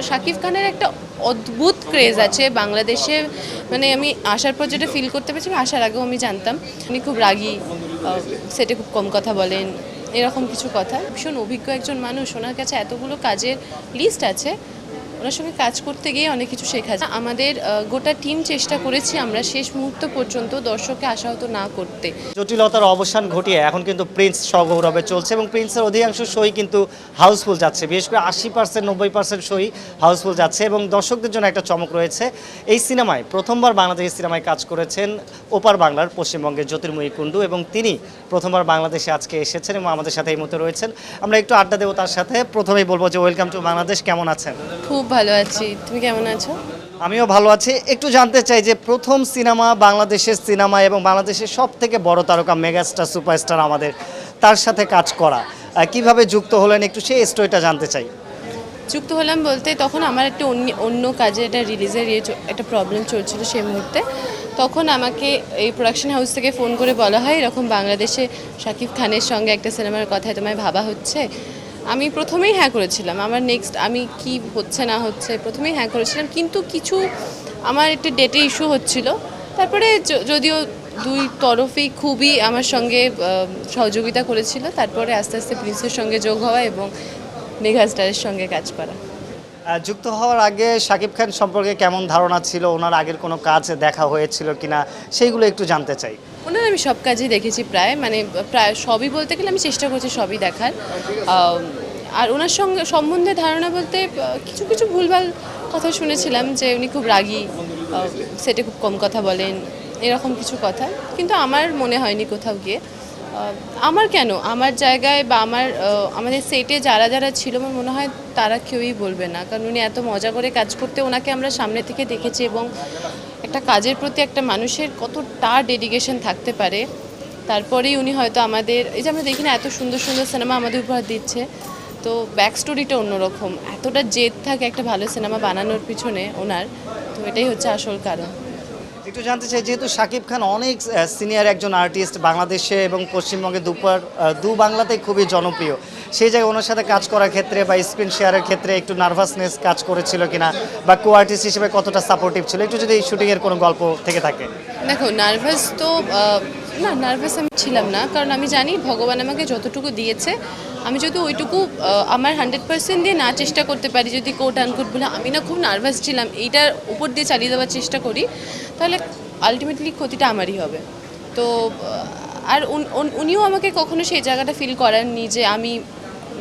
শাকিব খানের একটা অদ্ভুত ক্রেজ আছে বাংলাদেশে, মানে আমি আসার পর যেটা ফিল করতে পারছি, আসার আগেও আমি জানতাম উনি খুব রাগী, সেটে খুব কম কথা বলেন, এরকম কিছু কথা। ভীষণ অভিজ্ঞ একজন মানুষ, ওনার কাছে এতগুলো কাজের লিস্ট আছে, ওনার সঙ্গে কাজ করতে গিয়ে অনেক কিছু শেখা যায়। আমাদের গোটা টিম চেষ্টা করেছি আমরা শেষ মুহূর্ত পর্যন্ত দর্শককে আশাহত না করতে। জটিলতার অবসান ঘটিয়ে এখন কিন্তু প্রিন্স সগৌরবে চলছে এবং প্রিন্সের অধিকাংশ শোই কিন্তু হাউসফুল যাচ্ছে, বিশেষ করে 80% 90% শোই হাউসফুল যাচ্ছে এবং দর্শকদের জন্য একটা চমক রয়েছে। এই সিনেমায় প্রথমবার বাংলাদেশি সিনেমায় কাজ করেছেন ওপার বাংলার পশ্চিমবঙ্গের জ্যোতির্ময়ী কুণ্ডু এবং তিনি প্রথমবার বাংলাদেশে আজকে এসেছেন এবং আমাদের সাথে এই মুহূর্তে রয়েছেন। আমরা একটু আড্ডা দেবো তার সাথে। প্রথমেই বলবো যে ওয়েলকাম টু বাংলাদেশ, কেমন আছেন? খুব ভালো আছি, তুমি কেমন আছো? আমিও ভালো আছি। একটু জানতে চাই যে প্রথম সিনেমা বাংলাদেশের সিনেমা এবং বাংলাদেশের সব থেকে বড় তারকা মেগাস্টার সুপারস্টার আমাদের, তার সাথে কাজ করা কিভাবে যুক্ত হলেন, একটু সেই স্টোরিটা জানতে চাই। যুক্ত হলাম বলতে তখন আমার একটা অন্য কাজে একটা রিলিজের একটা প্রবলেম চলছিল সেই মুহূর্তে। তখন আমাকে এই প্রোডাকশন হাউস থেকে ফোন করে বলা হয় এরকম বাংলাদেশে শাকিব খানের সঙ্গে একটা সিনেমার কথায় তোমায় ভাবা হচ্ছে। আমি প্রথমেই হ্যাঁ করেছিলাম, আমার নেক্সট আমি কি হচ্ছে না হচ্ছে প্রথমেই হ্যাঁ করেছিলাম, কিন্তু কিছু আমার একটা ডেটে ইস্যু হচ্ছিল। তারপরে যদিও দুই তরফেই খুবই আমার সঙ্গে সহযোগিতা করেছিল, তারপরে আস্তে আস্তে প্রিন্সের সঙ্গে যোগ হওয়া এবং মেগাস্টারের সঙ্গে কাজ করা। যুক্ত হওয়ার আগে শাকিব খান সম্পর্কে কেমন ধারণা ছিল, ওনার আগের কোনো কাজ দেখা হয়েছিল কিনা, সেইগুলো একটু জানতে চাই। ওনার আমি সব কাজই দেখেছি প্রায়, মানে প্রায় সবই বলতে গেলে আমি চেষ্টা করছি সবই দেখার। আর ওনার সঙ্গে সম্বন্ধে ধারণা বলতে কিছু কিছু ভুলভাল কথা শুনেছিলাম, যে উনি খুব রাগী, সেটে খুব কম কথা বলেন, এরকম কিছু কথা। কিন্তু আমার মনে হয়নি কোথাও গিয়ে, আমার কেন, আমার জায়গায় বা আমাদের সেটে যারা যারা ছিল আমার মনে হয় তারা কেউই বলবে না, কারণ উনি এত মজা করে কাজ করতে, ওনাকে আমরা সামনে থেকে দেখেছি এবং একটা কাজের প্রতি একটা মানুষের কতটা ডেডিকেশন থাকতে পারে। তারপরেই উনি হয়তো আমাদের, এই যে আমরা দেখি না এত সুন্দর সুন্দর সিনেমা আমাদের উপহার দিচ্ছে, তো ব্যাক স্টোরিটা অন্যরকম, এতটা জেদ থাকে একটা ভালো সিনেমা বানানোর পিছনে ওনার, তো এটাই হচ্ছে আসল কারণ। একটু জানতে চাই, যেহেতু শাকিব খান অনেক সিনিয়র একজন আর্টিস্ট, বাংলাদেশে এবং পশ্চিমবঙ্গে দু বাংলাতেই খুবই জনপ্রিয়, সেই জায়গায় ওনার সাথে কাজ করার ক্ষেত্রে বা স্ক্রিন শেয়ারের ক্ষেত্রে একটু নার্ভাসনেস কাজ করেছিল কিনা, বা কো আর্টিস্ট হিসেবে কতটা সাপোর্টিভ ছিল, একটু যদি শুটিংয়ের কোনো গল্প থেকে থাকে। দেখো, নার্ভাস তো না, নার্ভাস আমি ছিলাম না, কারণ আমি জানি ভগবান আমাকে যতটুকু দিয়েছে আমি যদি ওইটুকু আমার 100% দিয়ে না চেষ্টা করতে পারি, যদি কোট আনকোট বলে আমি না খুব নার্ভাস ছিলাম এইটার উপর দিয়ে চালিয়ে দেওয়ার চেষ্টা করি, তাহলে আলটিমেটলি ক্ষতিটা আমারই হবে। তো আর উনিও আমাকে কখনো সেই জায়গাটা ফিল করাননি যে আমি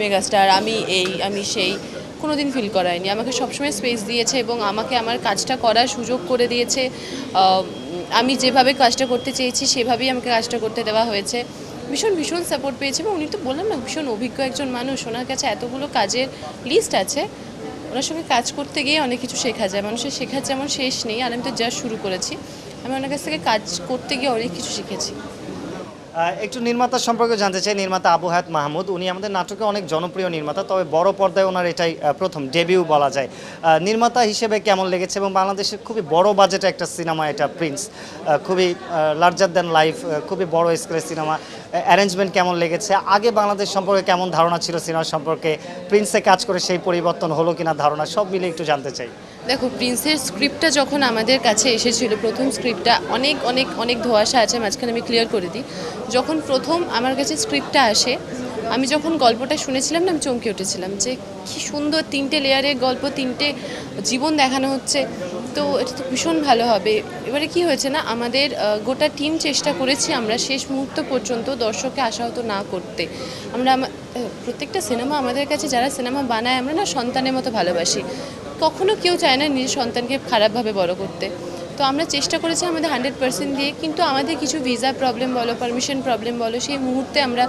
মেগাস্টার, আমি এই আমি সেই, কোনো দিন ফিল করায়নি। আমাকে সবসময় স্পেস দিয়েছে এবং আমাকে আমার কাজটা করার সুযোগ করে দিয়েছে। আমি যেভাবে কাজটা করতে চেয়েছি সেভাবেই আমাকে কাজটা করতে দেওয়া হয়েছে। ভীষণ ভীষণ সাপোর্ট পেয়েছে এবং উনি তো বললাম না ভীষণ অভিজ্ঞ একজন মানুষ, ওনার কাছে এতগুলো কাজের লিস্ট আছে, ওনার সঙ্গে কাজ করতে গিয়ে অনেক কিছু শেখা যায়। মানুষের শেখার যেমন শেষ নেই, আর আমি তো জাস্ট শুরু করেছি, আমি ওনার কাছ থেকে কাজ করতে গিয়ে অনেক কিছু শিখেছি। একটু নির্মাতা সম্পর্কে জানতে চাই। নির্মাতা আবু হায়াত মাহমুদ, উনি আমাদের নাটকে অনেক জনপ্রিয় নির্মাতা, তবে বড় পর্দায় ওনার এটাই প্রথম ডেবিউ বলা যায়। নির্মাতা হিসেবে কেমন লেগেছে এবং বাংলাদেশের খুবই বড় বাজেটে একটা সিনেমা এটা প্রিন্স, খুবই লার্জার দ্যান লাইফ, খুবই বড় স্কেলের সিনেমা, অ্যারেঞ্জমেন্ট কেমন লেগেছে, আগে বাংলাদেশ সম্পর্কে কেমন ধারণা ছিল সিনেমা সম্পর্কে, প্রিন্সে কাজ করে সেই পরিবর্তন হলো কিনা ধারণা, সব মিলে একটু জানতে চাই। দেখো, প্রিন্সের স্ক্রিপ্টটা যখন আমাদের কাছে এসেছিল, প্রথম স্ক্রিপ্টটা অনেক অনেক অনেক ধোঁয়াশা আছে, মাঝখানে আমি ক্লিয়ার করে দিই। যখন প্রথম আমার কাছে স্ক্রিপ্টটা আসে, আমি যখন গল্পটা শুনেছিলাম না, আমি চমকে উঠেছিলাম যে কী সুন্দর 3টে লেয়ারের গল্প, 3টে জীবন দেখানো হচ্ছে, তো এটা তো ভীষণ ভালো হবে। এবারে কি হয়েছে না, আমাদের গোটা টিম চেষ্টা করেছি আমরা শেষ মুহূর্ত পর্যন্ত দর্শককে আশাহত না করতে। আমরা প্রত্যেকটা সিনেমা আমাদের কাছে, যারা সিনেমা বানায় আমরা না সন্তানের মতো ভালোবাসি, কখনো কেউ চায় না নিজের সন্তানকে খারাপভাবে বড় করতে। তো আমরা চেষ্টা করেছি আমাদের 100% দিয়ে, কিন্তু আমাদের কিছু ভিসা প্রবলেম বলো, পারমিশন প্রবলেম বলো, সেই মুহূর্তে আমরা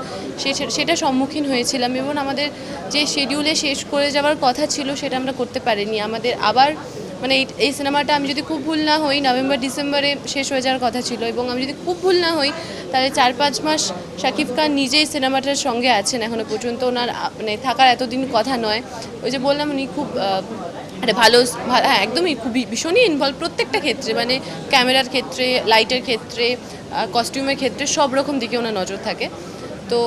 সেটা সম্মুখীন হয়েছিলাম এবং আমাদের যে শিডিউলে শেষ করে যাওয়ার কথা ছিল সেটা আমরা করতে পারিনি। আমাদের আবার মানে এই সিনেমাটা আমি যদি খুব ভুল না হই নভেম্বর ডিসেম্বরে শেষ হয়ে যাওয়ার কথা ছিল, এবং আমি যদি খুব ভুল না হই তাহলে 4-5 মাস শাকিব খান নিজেই সিনেমাটার সঙ্গে আছেন এখনও পর্যন্ত, ওনার মানে থাকার এতদিন কথা নয়। ওই যে বললাম উনি খুব একটা ভালো, হ্যাঁ একদমই খুবই ভীষণই ইনভলভ প্রত্যেকটা ক্ষেত্রে, মানে ক্যামেরার ক্ষেত্রে, লাইটের ক্ষেত্রে, কস্টিউমের ক্ষেত্রে, সব রকম দিকে ওনার নজর থাকে। তো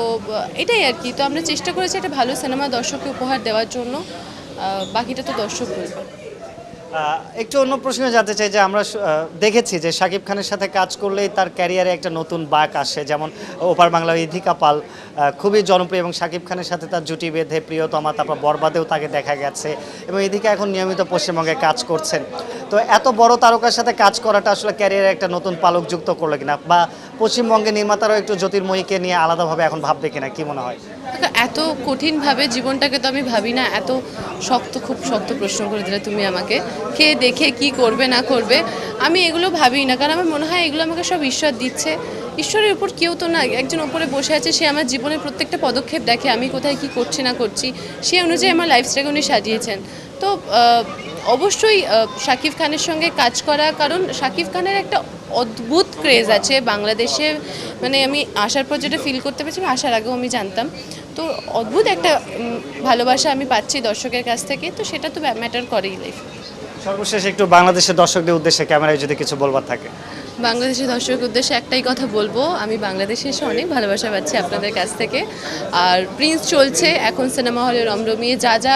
এটাই আর কি। তো আমরা চেষ্টা করেছি একটা ভালো সিনেমা দর্শককে উপহার দেওয়ার জন্য। বাকিটা তো দর্শক বলবে। একটু অন্য প্রশ্নে জানতে চাই যে আমরা দেখেছি যে শাকিব খানের সাথে কাজ করলেই তার ক্যারিয়ারে একটা নতুন বাঁক আসে, যেমন ওপার বাংলা ইধিকা পাল খুবই জনপ্রিয় এবং শাকিব খানের সাথে তার জুটি বেঁধে প্রিয়তমা, তারপর বরবাদেও তাকে দেখা গেছে এবং ইধিকা এখন নিয়মিত পশ্চিমবঙ্গে কাজ করছেন। তো এত বড় তারকার সাথে কাজ করাটা আসলে ক্যারিয়ারে একটা নতুন পালক যুক্ত করলো কিনা, বা পশ্চিমবঙ্গে নির্মাতারাও একটু জ্যোতির্ময়ীকে নিয়ে আলাদাভাবে এখন ভাববে কিনা, কি মনে হয়? দেখো, এত কঠিনভাবে জীবনটাকে তো আমি ভাবি না। এত শক্ত, খুব শক্ত প্রশ্ন করে দিলে তুমি আমাকে। কে দেখে কি করবে না করবে আমি এগুলো ভাবি না, কারণ আমার মনে হয় এগুলো আমাকে সব ঈশ্বর দিচ্ছে। ঈশ্বরের উপর কেউ তো না, একজন উপরে বসে আছে, সে আমার জীবনের প্রত্যেকটা পদক্ষেপ দেখে, আমি কোথায় কি করছি না করছি, সে অনুযায়ী আমার লাইফস্টাইলকে উনি সাজিয়েছেন। তো অবশ্যই শাকিব খানের সঙ্গে কাজ করা, কারণ শাকিব খানের একটা অদ্ভুত ক্রেজ আছে বাংলাদেশে। মানে আমি আসার পর যেটা ফিল করতে পেরেছি, আসার আগেও আমি জানতাম, তো অদ্ভুত একটা ভালোবাসা আমি পাচ্ছি দর্শকের কাছ থেকে, তো সেটা তো ম্যাটার করেই লাইফ। সর্বশেষ একটু বাংলাদেশের দর্শকদের উদ্দেশ্যে ক্যামেরায় যদি কিছু বলবার থাকে। বাংলাদেশের দর্শকের উদ্দেশ্যে একটাই কথা বলবো, আমি বাংলাদেশে এসে অনেক ভালোবাসা পাচ্ছি আপনাদের কাছ থেকে। আর প্রিন্স চলছে এখন সিনেমা হলে রমরমিয়ে, যা যা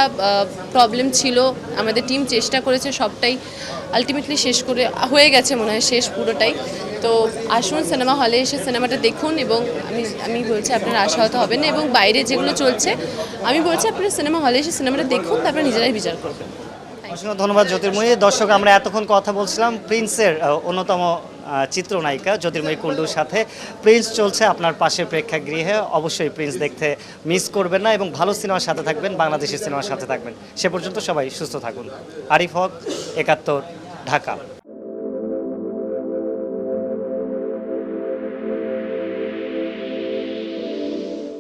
প্রবলেম ছিল আমাদের টিম চেষ্টা করেছে সবটাই আলটিমেটলি শেষ করে হয়ে গেছে, মনে হয় শেষ পুরোটাই। তো আসুন সিনেমা হলে এসে সিনেমাটা দেখুন, এবং আমি বলছি আপনারা আশাহত হবেন না, এবং বাইরে যেগুলো চলছে আমি বলছি আপনারা সিনেমা হলে এসে সিনেমাটা দেখুন, তারপরে নিজেরাই বিচার করবেন। অসংখ্য ধন্যবাদ জ্যোতির্ময়ী। দর্শক, আমরা এতক্ষণ কথা বলছিলাম প্রিন্সের অন্যতম চিত্রনায়িকা জ্যোতির্ময়ী কুণ্ডুর সাথে। প্রিন্স চলছে আপনার পাশের প্রেক্ষাগৃহে, অবশ্যই প্রিন্স দেখতে মিস করবেন না এবং ভালো সিনেমার সাথে থাকবেন, বাংলাদেশের সিনেমার সাথে থাকবেন। সে পর্যন্ত সবাই সুস্থ থাকুন। আরিফ হক, ৭১, ঢাকা।